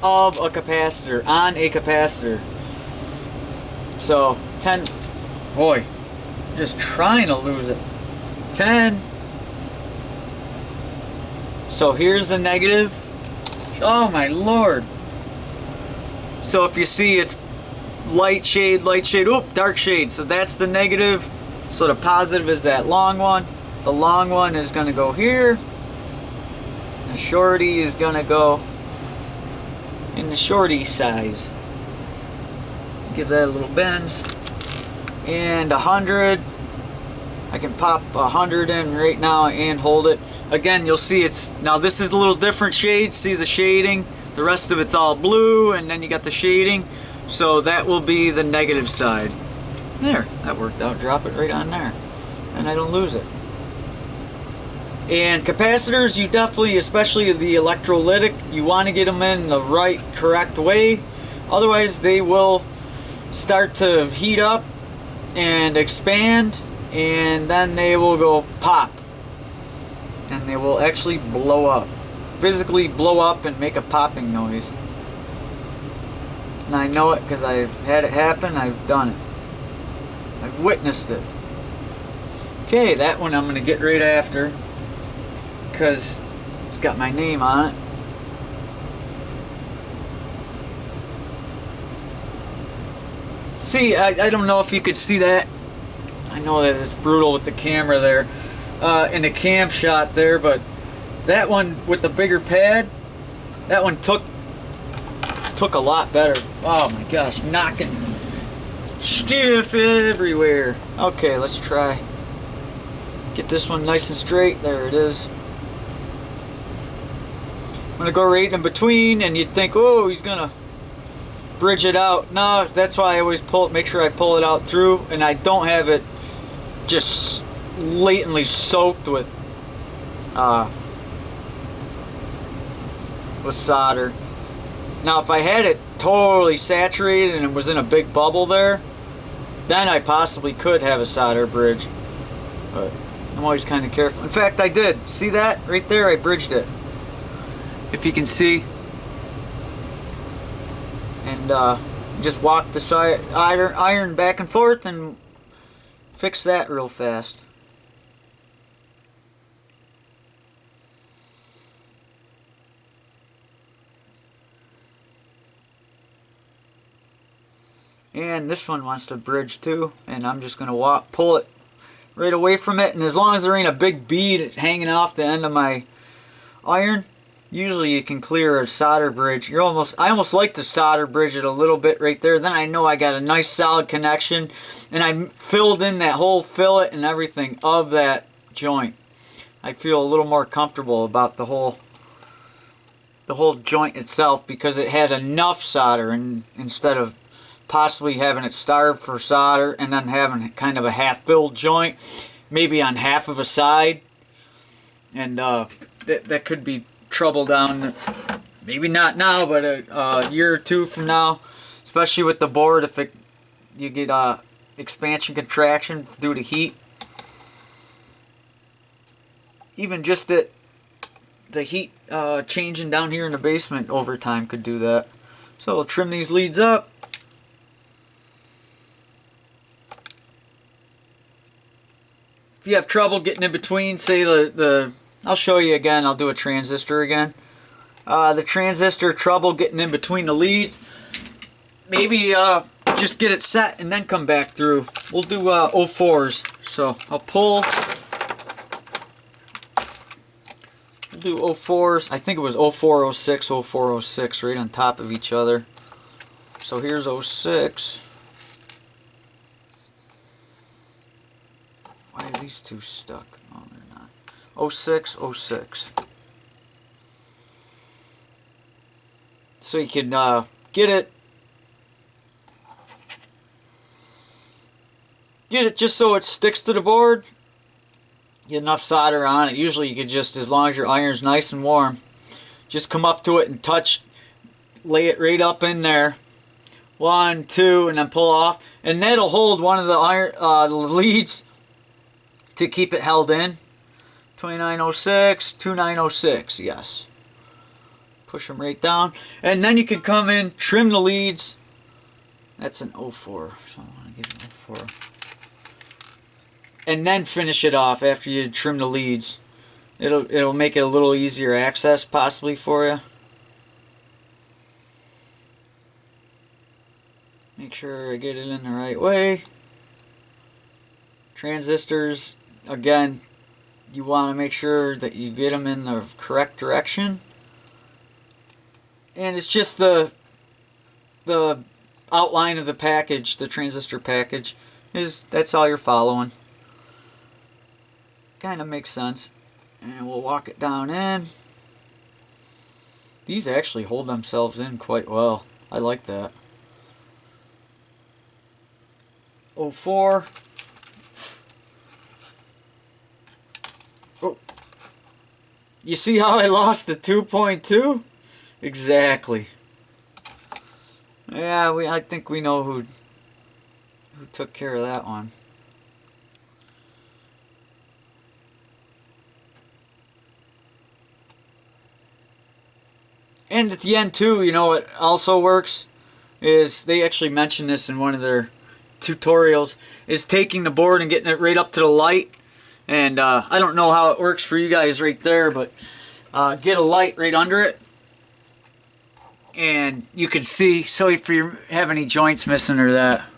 of a capacitor on a capacitor. So 10, boy, just trying to lose it. 10. So here's the negative. Oh my lord. So if you see, it's light shade, oop, dark shade. So that's the negative. So the positive is that long one. The long one is going to go here. The shorty is going to go in the shorty size. Give that a little bend. And 100. I can pop 100 in right now and hold it. Again, you'll see it's, now this is a little different shade. See the shading? The rest of it's all blue, and then you got the shading. So that will be the negative side. There, that worked out. Drop it right on there. And I don't lose it. And capacitors, you definitely, especially the electrolytic, you want to get them in the right, correct way. Otherwise, they will start to heat up and expand, and then they will go pop. And they will actually blow up. Physically blow up and make a popping noise. And I know it because I've had it happen. I've done it. I've witnessed it. Okay, that one I'm going to get right after because it's got my name on it. See, I don't know if you could see that. I know that it's brutal with the camera there in the cam shot there, but that one with the bigger pad, that one took a lot better. Oh my gosh, knocking stiff everywhere. Okay, let's try. Get this one nice and straight. There it is. I'm gonna go right in between, and you'd think, oh, he's gonna bridge it out. No, that's why I always make sure I pull it out through, and I don't have it just latently soaked with solder. Now if I had it totally saturated and it was in a big bubble there, then I possibly could have a solder bridge, but I'm always kind of careful. In fact, I did. See that right there? I bridged it, if you can see. And just walk the iron back and forth and fix that real fast. And this one wants to bridge too, and I'm just gonna pull it right away from it. And as long as there ain't a big bead hanging off the end of my iron, usually you can clear a solder bridge. I almost like to solder bridge it a little bit right there. Then I know I got a nice solid connection, and I filled in that whole fillet and everything of that joint. I feel a little more comfortable about the whole joint itself because it had enough solder, and instead of possibly having it starved for solder and then having kind of a half-filled joint, maybe on half of a side, and that could be trouble down, maybe not now, but a year or two from now, especially with the board, if you get expansion contraction due to heat. Even just the heat changing down here in the basement over time could do that. So we'll trim these leads up. If you have trouble getting in between, say I'll show you again, I'll do a transistor again. The transistor trouble getting in between the leads, maybe just get it set and then come back through. We'll do 04s. So I'll pull. We'll do 04s. I think it was 04, 06, 04, 06 right on top of each other. So here's 06. Why are these two stuck? Oh, they're not. 06, 06. So you can get it just so it sticks to the board. Get enough solder on it. Usually you could just, as long as your iron's nice and warm, just come up to it and lay it right up in there. 1, 2, and then pull off. And that'll hold one of the leads to keep it held in. 2906, 2906, yes. push them right down. And then you can come in, trim the leads. That's an 04, so I want to get an 04. And then finish it off after you trim the leads. It'll make it a little easier access possibly for you. Make sure I get it in the right way. Transistors, again, you want to make sure that you get them in the correct direction. And it's just the outline of the package, the transistor package, that's all you're following. Kind of makes sense. And we'll walk it down in. These actually hold themselves in quite well. I like that. 04. Oh. You see how I lost the 2.2? Exactly. Yeah, I think we know who took care of that one. And at the end too, you know what also works is, they actually mentioned this in one of their tutorials, is taking the board and getting it right up to the light. And I don't know how it works for you guys right there, but get a light right under it, and you can see, so if you have any joints missing or that.